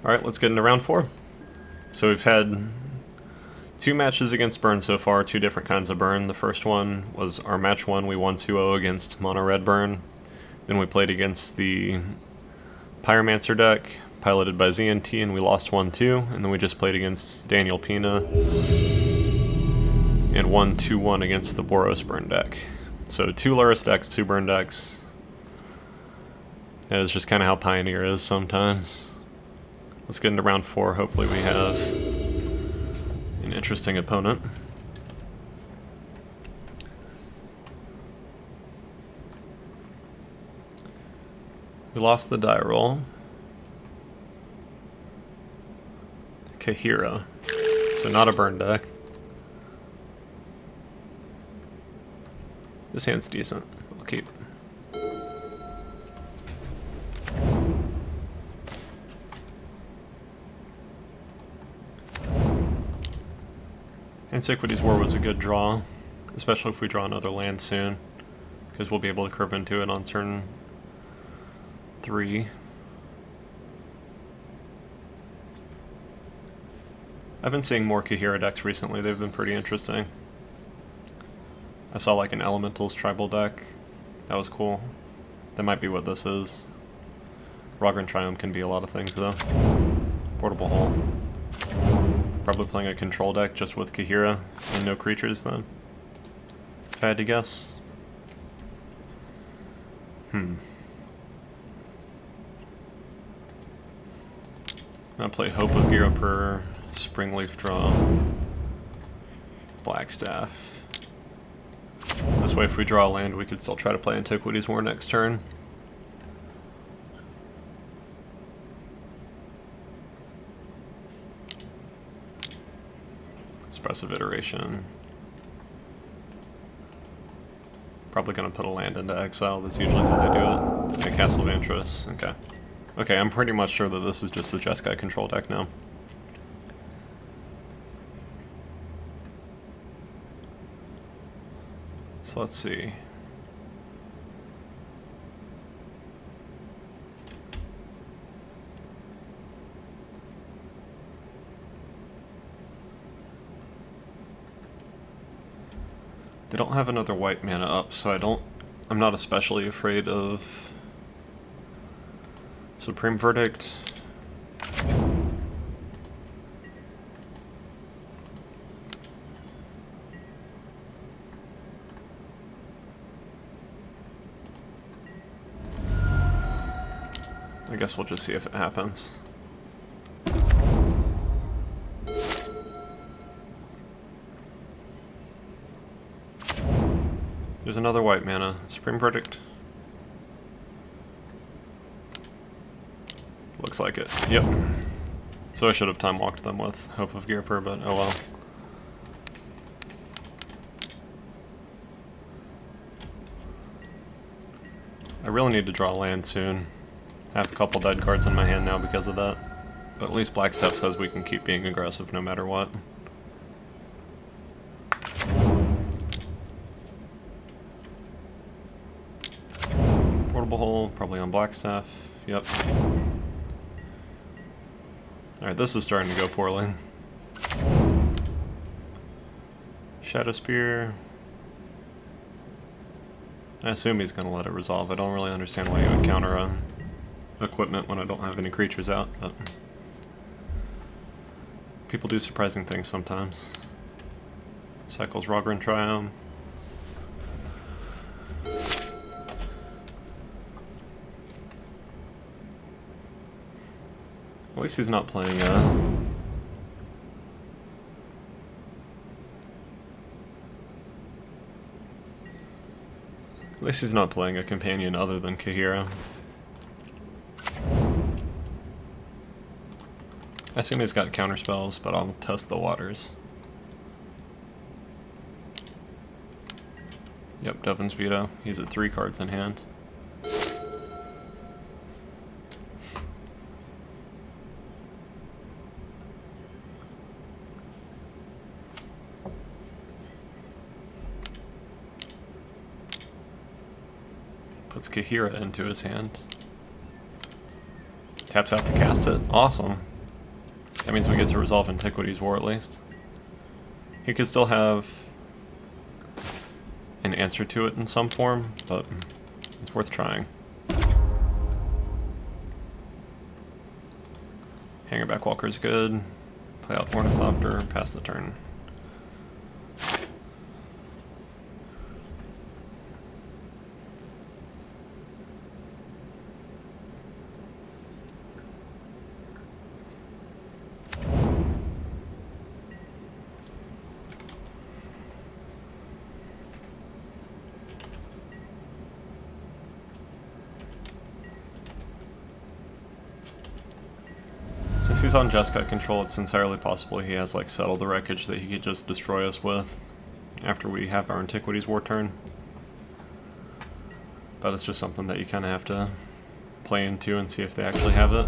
Alright, let's get into round 4. So we've had 2 matches against Burn so far, 2 different kinds of Burn. The first one was our match 1, we won 2-0 against Mono Red Burn. Then we played against the Pyromancer deck, piloted by ZNT, and we lost 1-2. And then we just played against Daniel Pina and won 2-1 against the Boros Burn deck. So 2 Luris decks, 2 Burn decks. That is just kind of how Pioneer is sometimes. Let's get into round 4. Hopefully we have an interesting opponent. We lost the die roll. Kahira. So not a burn deck. This hand's decent. I'll keep. Antiquities War was a good draw, especially if we draw another land soon, because we'll be able to curve into it on turn 3. I've been seeing more Kahira decks recently, they've been pretty interesting. I saw like an Elementals tribal deck, that was cool. That might be what this is. Rogran Triumph can be a lot of things though. Portable Hole. Probably playing a control deck just with Kahira and no creatures then, if I had to guess. I'm gonna play Hope of Ghirapur, Springleaf Draw, Blackstaff. This way if we draw a land we could still try to play Antiquities War next turn. Expressive Iteration. Probably gonna put a land into exile, that's usually how they do it. A Castle of Antris, okay. Okay, I'm pretty much sure that this is just the Jeskai control deck now. So let's see. They don't have another white mana up, so I'm not especially afraid of Supreme Verdict. I guess we'll just see if it happens. There's another white mana. Supreme Verdict. Looks like it. Yep. So I should have time walked them with Hope of Ghirapur, but oh well. I really need to draw land soon. I have a couple dead cards in my hand now because of that. But at least Blackstaff says we can keep being aggressive no matter what. Portable Hole, probably on Blackstaff. Yep. Alright, this is starting to go poorly. Shadow Spear. I assume he's going to let it resolve. I don't really understand why you would counter a equipment when I don't have any creatures out, but people do surprising things sometimes. Cycles Rogran Triumph. At least he's not playing at least he's not playing a companion other than Kahira. I assume he's got counter spells, but I'll test the waters. Yep, Devin's Veto. He's at 3 cards in hand. Puts Kahira into his hand. Taps out to cast it. Awesome. That means we get to resolve Antiquities War at least. He could still have an answer to it in some form, but it's worth trying. Hangerback Walker's good. Play out Ornithopter, pass the turn. Since he's on Jeskai control, it's entirely possible he has like Settle the Wreckage that he could just destroy us with after we have our Antiquities War turn. But it's just something that you kind of have to play into and see if they actually have it.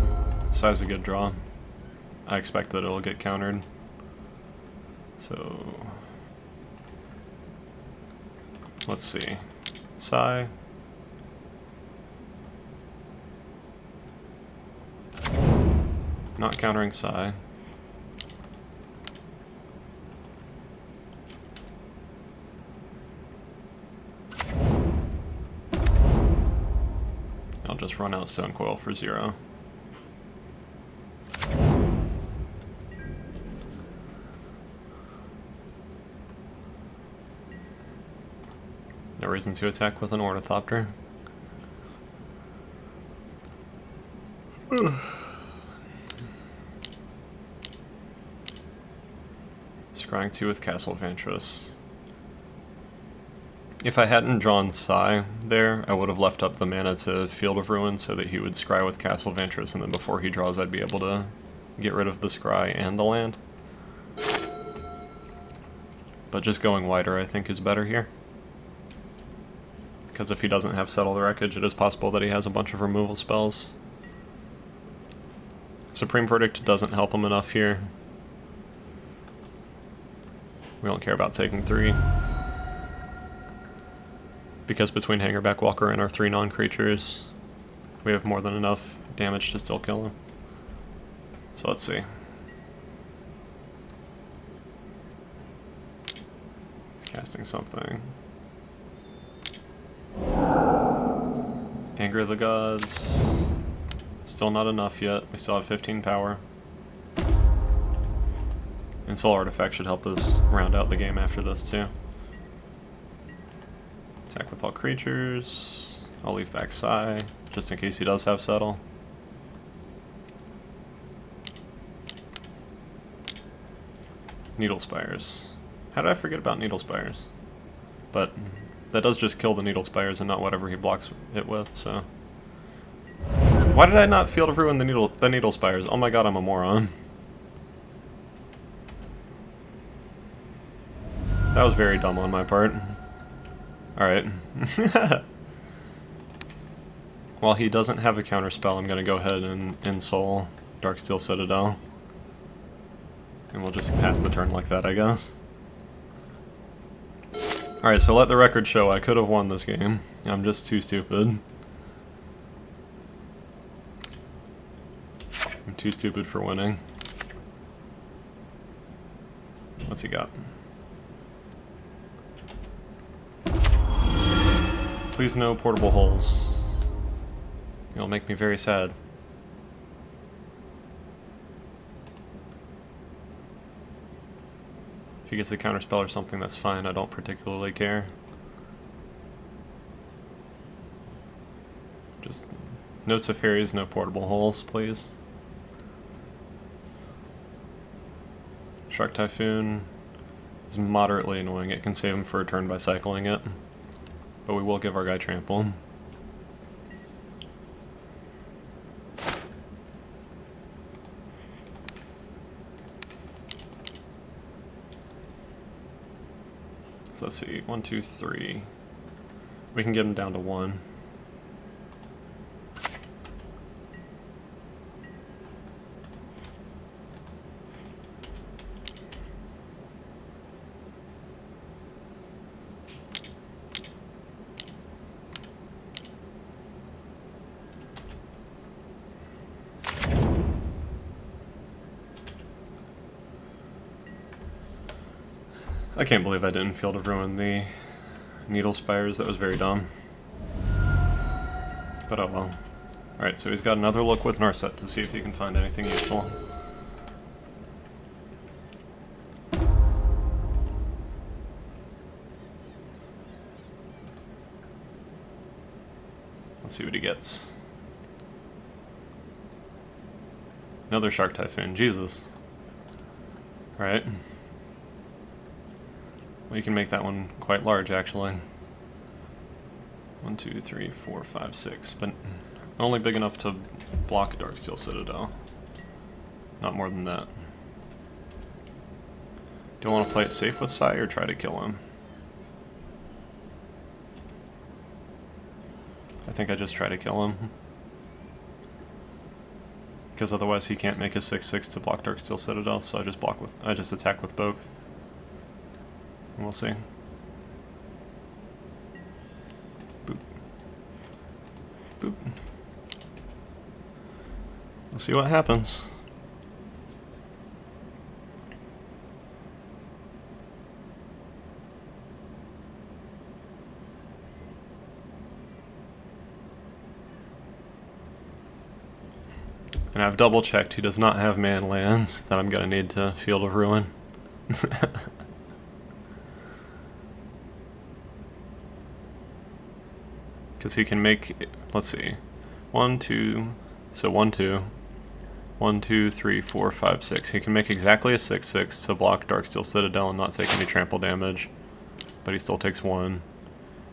Sai's a good draw. I expect that it'll get countered. So let's see. Sai. Not countering Sai. I'll just run out Stone Coil for 0. No reason to attack with an Ornithopter. Scrying 2 with Castle Vantress. If I hadn't drawn Sai there, I would have left up the mana to Field of Ruin so that he would scry with Castle Vantress, and then before he draws I'd be able to get rid of the scry and the land. But just going wider I think is better here. Because if he doesn't have Settle the Wreckage, it is possible that he has a bunch of removal spells. Supreme Verdict doesn't help him enough here. We don't care about taking 3. Because between Hangerback Walker and our 3 non-creatures, we have more than enough damage to still kill him. So let's see. He's casting something. Anger of the Gods. Still not enough yet. We still have 15 power. And Soul Artifact should help us round out the game after this too. Attack with all creatures. I'll leave back Sai, just in case he does have Settle. Needle Spires. How did I forget about Needle Spires? But that does just kill the Needle Spires and not whatever he blocks it with, so. Why did I not Field of Ruin the Needle Spires? Oh my god, I'm a moron. That was very dumb on my part. Alright. While he doesn't have a counterspell, I'm gonna go ahead and Ensoul Darksteel Citadel. And we'll just pass the turn like that, I guess. Alright, so let the record show I could have won this game. I'm just too stupid. I'm too stupid for winning. What's he got? Please no portable holes. It'll make me very sad. If he gets a counterspell or something, that's fine. I don't particularly care. Just Notes of Fairies, no portable holes, please. Shark Typhoon is moderately annoying. It can save him for a turn by cycling it. But we will give our guy Trample. So let's see, 1, 2, 3. We can get him down to 1. I can't believe I didn't Field of Ruin the Needle Spires. That was very dumb. But oh well. Alright, so he's got another look with Narset to see if he can find anything useful. Let's see what he gets. Another Shark Typhoon, Jesus. Alright. Well, you can make that one quite large, actually. 1, 2, 3, 4, 5, 6, but only big enough to block Darksteel Citadel. Not more than that. Do I want to play it safe with Sai or try to kill him? I think I just try to kill him. Because otherwise he can't make a 6/6 to block Darksteel Citadel, so I just attack with both. And we'll see. Boop. Boop. We'll see what happens. And I've double checked he does not have man lands that I'm gonna need to Field of Ruin. Because he can make, let's see, 1, 2, so 1, 2, 1, 2, 3, 4, 5, 6. He can make exactly a 6/6 to block Darksteel Citadel and not take any trample damage, but he still takes 1.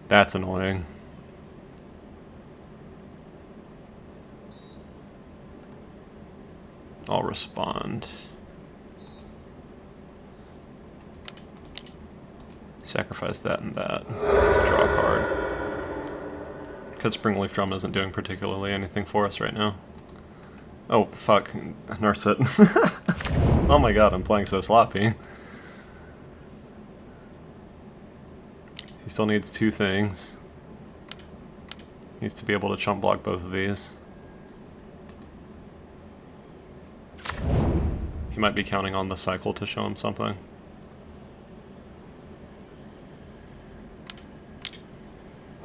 That's annoying. I'll respond. Sacrifice that and that to draw a card. Because Springleaf Drum isn't doing particularly anything for us right now. Oh, fuck. Narset. Oh my god, I'm playing so sloppy. He still needs 2 things. He needs to be able to chump block both of these. He might be counting on the cycle to show him something.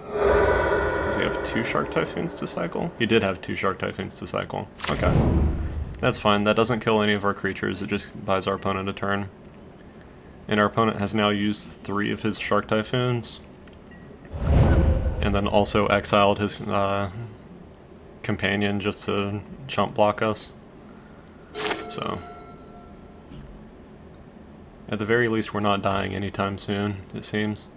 Does he have 2 Shark Typhoons to cycle? He did have 2 Shark Typhoons to cycle. Okay. That's fine. That doesn't kill any of our creatures. It just buys our opponent a turn. And our opponent has now used 3 of his Shark Typhoons. And then also exiled his companion just to chump block us. So, at the very least, we're not dying anytime soon, it seems.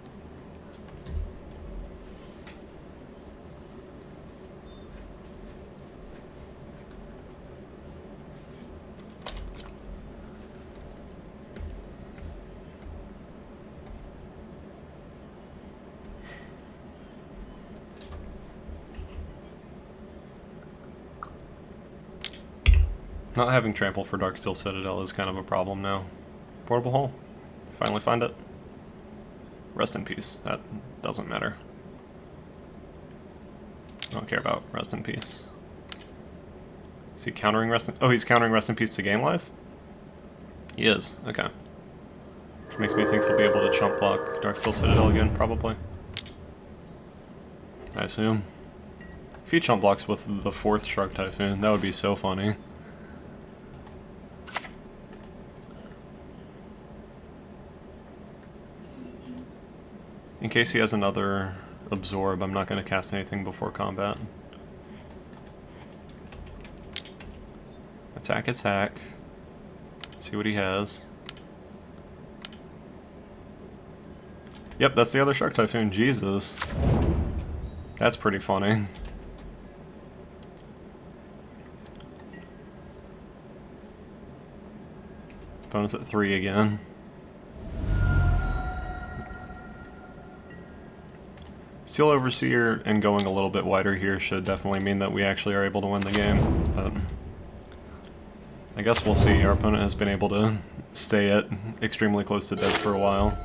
Not having trample for Darksteel Citadel is kind of a problem now. Portable hole. Finally find it. Rest in peace. That doesn't matter. I don't care about rest in peace. Is he countering rest in... Oh, he's countering rest in peace to gain life? He is. Okay. Which makes me think he'll be able to chump block Darksteel Citadel again, probably. I assume. If he chump blocks with the 4th Shark Typhoon, that would be so funny. In case he has another Absorb, I'm not going to cast anything before combat. Attack, attack. See what he has. Yep, that's the other Shark Typhoon. Jesus. That's pretty funny. Opponent's at 3 again. Steel Overseer and going a little bit wider here should definitely mean that we actually are able to win the game, but I guess we'll see. Our opponent has been able to stay at extremely close to death for a while,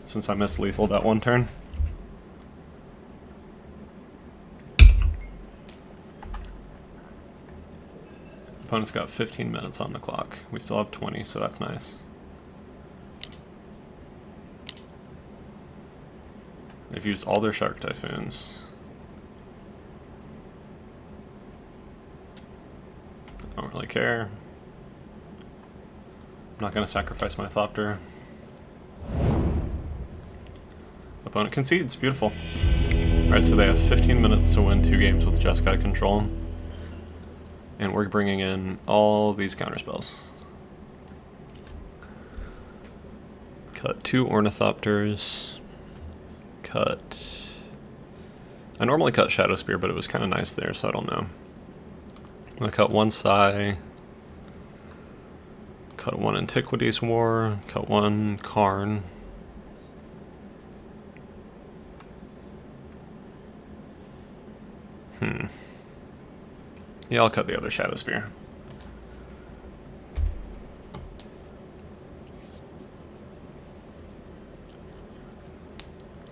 since I missed lethal that one turn. Opponent's got 15 minutes on the clock. We still have 20, so that's nice. They've used all their Shark Typhoons. I don't really care. I'm not going to sacrifice my Thopter. Opponent concedes. Beautiful. Alright, so they have 15 minutes to win 2 games with Jeskai control. And we're bringing in all these counterspells. Cut 2 Ornithopters. Cut... I normally cut Shadow Spear, but it was kind of nice there, so I don't know. I'm going to cut 1 Sai. Cut 1 Antiquities War. Cut 1 Karn. Yeah, I'll cut the other Shadow Spear.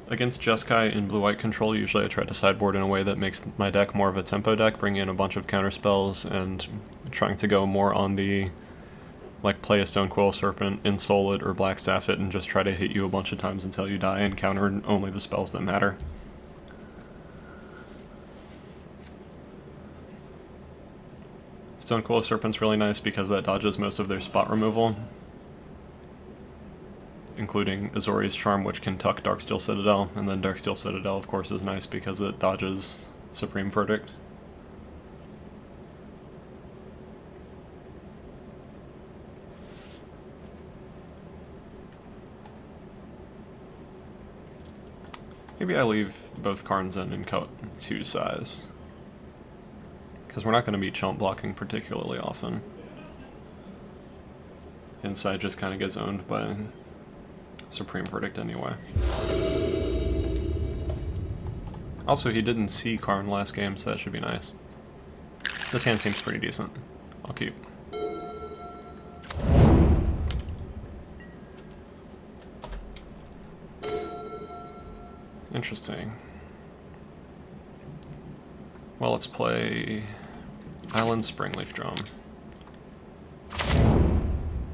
Against Jeskai in blue-white control, usually I try to sideboard in a way that makes my deck more of a tempo deck, bringing in a bunch of counterspells and trying to go more on the, like, play a Stonecoil Serpent, Ensoul it, or Blackstaff it, and just try to hit you a bunch of times until you die and counter only the spells that matter. Stonecoil Serpent's really nice because that dodges most of their spot removal, including Azorius Charm, which can tuck Darksteel Citadel, and then Darksteel Citadel, of course, is nice because it dodges Supreme Verdict. Maybe I leave both Karns in and cut 2 Sais, because we're not going to be chump blocking particularly often. And Sai just kind of gets owned by Supreme Verdict anyway. Also, he didn't see Karn last game, so that should be nice. This hand seems pretty decent. I'll keep. Interesting. Well, let's play Island Springleaf Drum.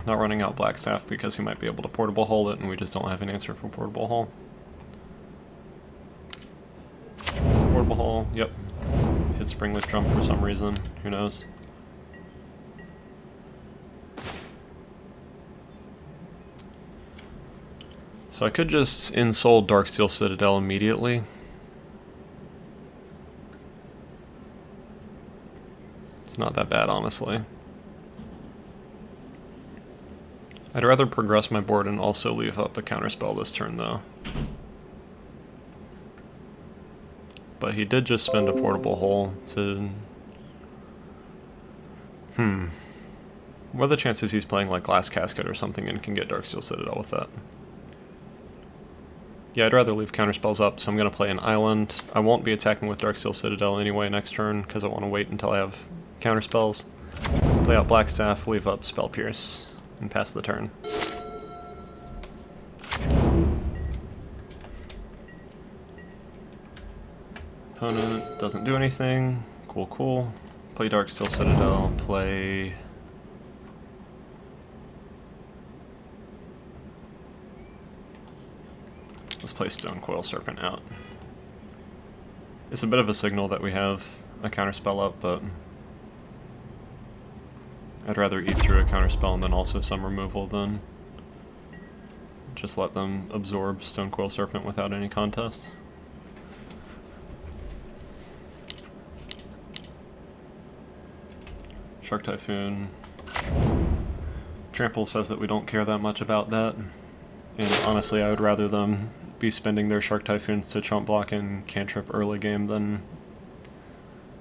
Not running out Blackstaff because he might be able to Portable Hole it, and we just don't have an answer for Portable Hole. Portable Hole, yep. Hit Springleaf Drum for some reason, who knows. So I could just Ensoul Darksteel Citadel immediately. It's not that bad, honestly. I'd rather progress my board and also leave up a counterspell this turn, though. But he did just spend a Portable Hole to... What are the chances he's playing like Glass Casket or something and can get Darksteel Citadel with that? Yeah, I'd rather leave counterspells up, so I'm going to play an Island. I won't be attacking with Darksteel Citadel anyway next turn, because I want to wait until I have counterspells. Play out Blackstaff, leave up Spell Pierce, and pass the turn. Opponent doesn't do anything. Cool, cool. Play Darksteel Citadel, play... Let's play Stonecoil Serpent out. It's a bit of a signal that we have a counterspell up, but I'd rather eat through a counterspell and then also some removal than just let them absorb Stonecoil Serpent without any contest. Shark Typhoon. Trample says that we don't care that much about that, and honestly I would rather them be spending their Shark Typhoons to chump block and cantrip early game than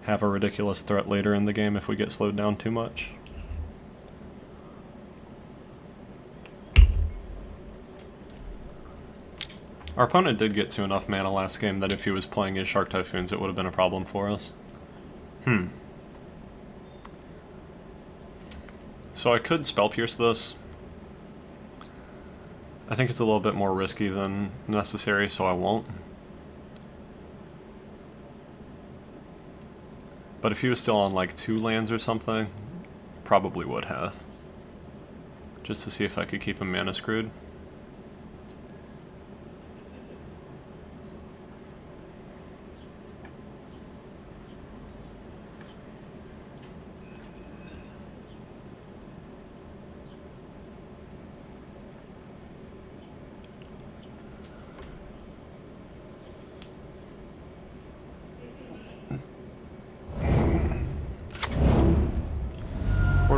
have a ridiculous threat later in the game if we get slowed down too much. Our opponent did get to enough mana last game that if he was playing his Shark Typhoons it would have been a problem for us. So I could Spell Pierce this. I think it's a little bit more risky than necessary, so I won't. But if he was still on like 2 lands or something, probably would have. Just to see if I could keep him mana screwed.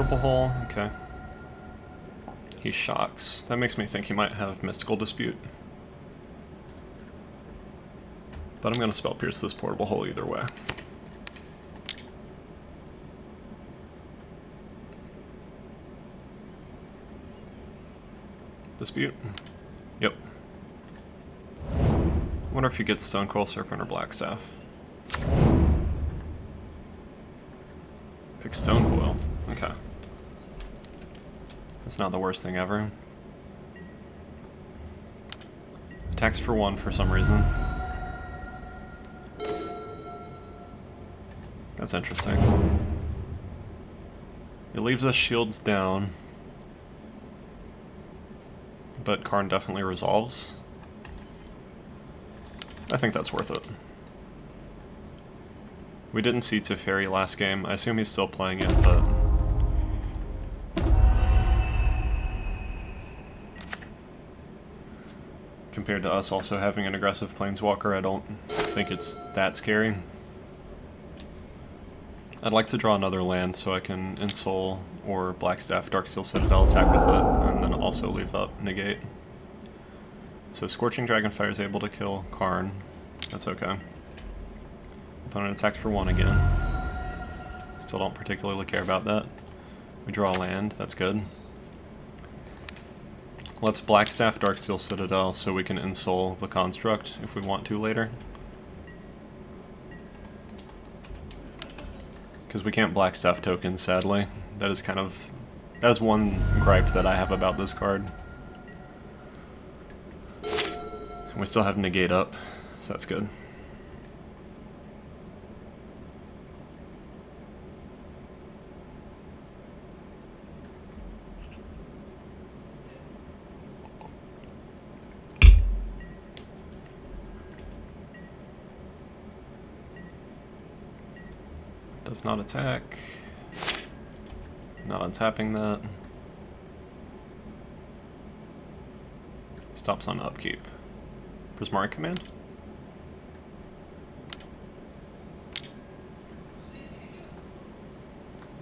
purple hole, okay. He shocks. That makes me think he might have Mystical Dispute. But I'm going to Spell Pierce this portable hole either way. Dispute? Yep. Wonder if he gets Stone Coil Serpent or Blackstaff. Pick Stone Coil. Okay. That's not the worst thing ever. Attacks for 1 for some reason. That's interesting. It leaves us shields down. But Karn definitely resolves. I think that's worth it. We didn't see Teferi last game. I assume he's still playing it, but... compared to us also having an aggressive Planeswalker, I don't think it's that scary. I'd like to draw another land so I can Ensoul or Blackstaff Darksteel Citadel, attack with it, and then also leave up Negate. So Scorching Dragonfire is able to kill Karn. That's okay. Opponent attacks for 1 again. Still don't particularly care about that. We draw a land, that's good. Let's Blackstaff Darksteel Citadel so we can Ensoul the Construct if we want to later. Because we can't Blackstaff tokens, sadly. That is one gripe that I have about this card. And we still have Negate up, so that's good. Does not attack. Not untapping that. Stops on upkeep. Prismari Command?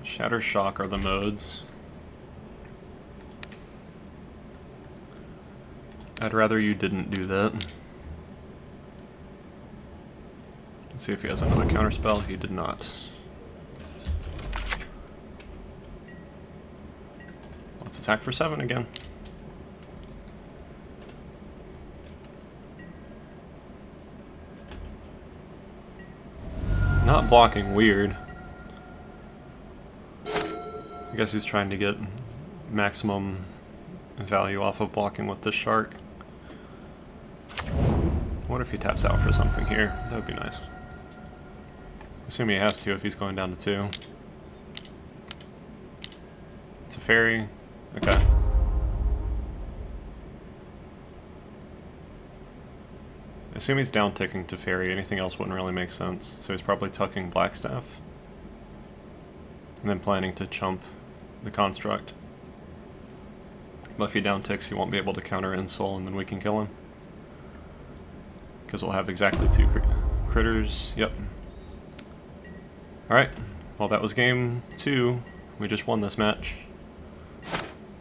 Shatter Shock are the modes. I'd rather you didn't do that. Let's see if he has another counterspell. He did not. Let's attack for 7 again. Not blocking, weird. I guess he's trying to get maximum value off of blocking with this shark. What if he taps out for something here? That would be nice. Assume he has to if he's going down to 2. It's a fairy. Okay. I assume he's down ticking to fairy. Anything else wouldn't really make sense. So he's probably tucking Blackstaff. And then planning to chump the construct. But if he down ticks, he won't be able to counter Ensoul, and then we can kill him. Because we'll have exactly 2 critters. Yep. Alright. Well, that was game 2. We just won this match.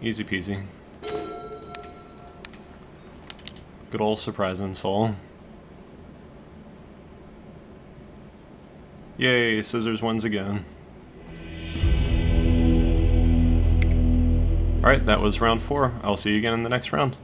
Easy peasy. Good old surprise Ensoul. Yay, Scissors wins again. Alright, that was round 4. I'll see you again in the next round.